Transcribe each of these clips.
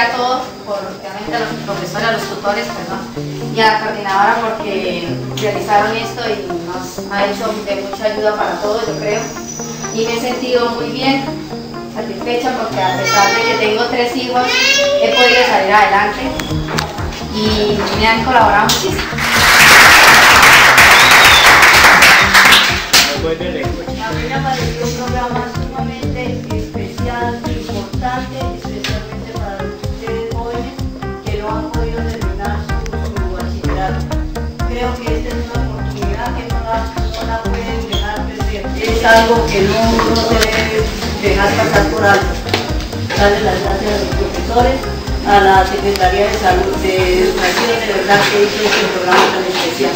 a todos, obviamente a los profesores, a los tutores, perdón, y a la coordinadora porque realizaron esto y nos ha hecho de mucha ayuda para todos, yo creo. Y me he sentido muy bien, satisfecha porque a pesar de que tengo 3 hijos, he podido salir adelante y me han colaborado muchísimo. A mí me pareció un programa sumamente especial, importante, especialmente para ustedes jóvenes que no han podido terminar su bachillerato. Creo que esta es una oportunidad que no la pueden dejar perder. Es algo que no se debe dejar pasar por alto. Darle las gracias a los profesores, a la Secretaría de Salud, de Educación, de verdad que hizo este programa tan especial.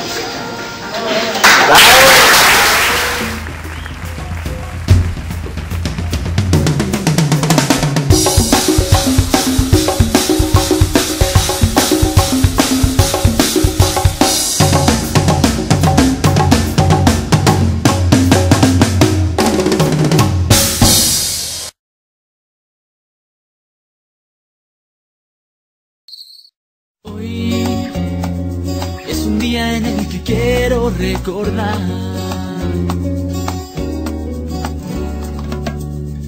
Hoy es un día en el que quiero recordar.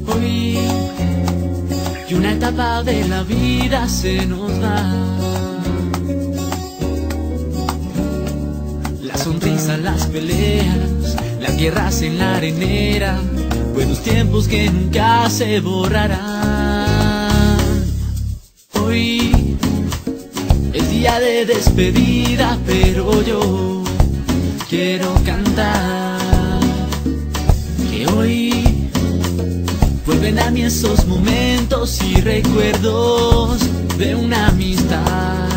Hoy y una etapa de la vida se nos va. Las sonrisas, las peleas, las guerras en la arenera, buenos tiempos que nunca se borrarán. Hoy es día de despedida, pero yo quiero cantar que hoy vuelven a mí esos momentos y recuerdos de una amistad.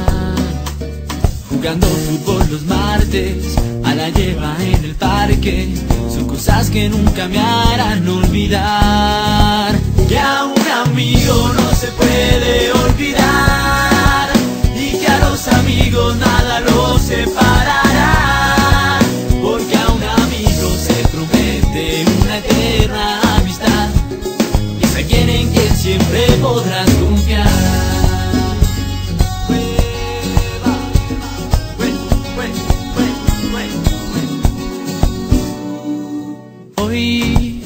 Jugando fútbol los martes, a la lleva en el parque, son cosas que nunca me harán olvidar. Que a un amigo no se puede olvidar, a los amigos nada los separará, porque a un amigo se promete una eterna amistad, y es alguien en quien siempre podrás confiar. Hoy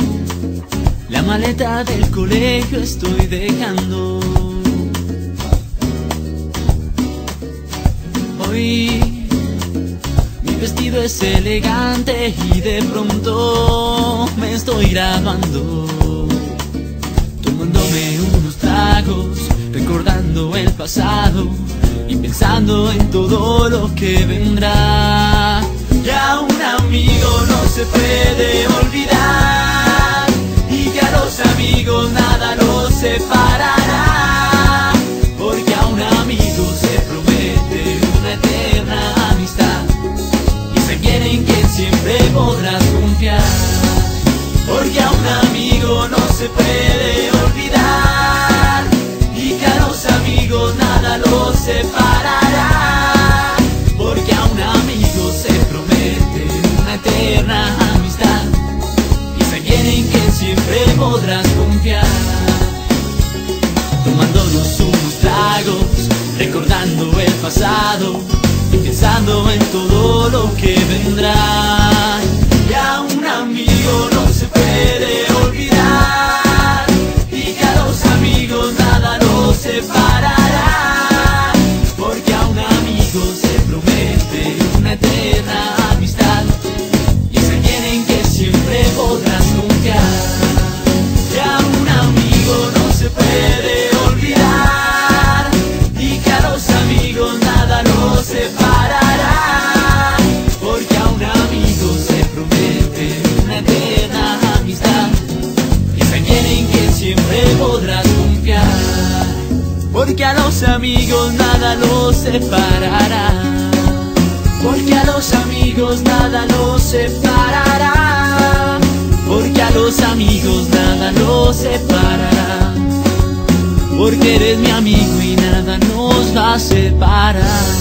la maleta del colegio estoy dejando. Hoy mi vestido es elegante y de pronto me estoy graduando, tomándome unos tragos, recordando el pasado y pensando en todo lo que vendrá. Que a un amigo no se puede olvidar y que a los amigos nada los separará, porque a un amigo se promete una eterna amistad, y es alguien en quien siempre podrás confiar. Porque a un amigo no se puede olvidar y que a los amigos nada los separará, porque a un amigo se promete una eterna amistad, y es alguien en quien siempre podrás confiar. Tomándonos unos tragos, recordando el pasado y pensando en todo lo que vendrá. Y a un amigo no se puede olvidar y que a los amigos nada los separará, porque a un amigo se promete una eterna amistad, y es alguien en que siempre podrás confiar. Que a un amigo no se puede olvidar y que a los amigos nada los separará, porque a un amigo se promete una eterna amistad, y es alguien en quien siempre podrás confiar. Porque a los amigos nada los separará, porque a los amigos nada los separará, porque a los amigos nada los separará, porque eres mi amigo y nada nos va a separar.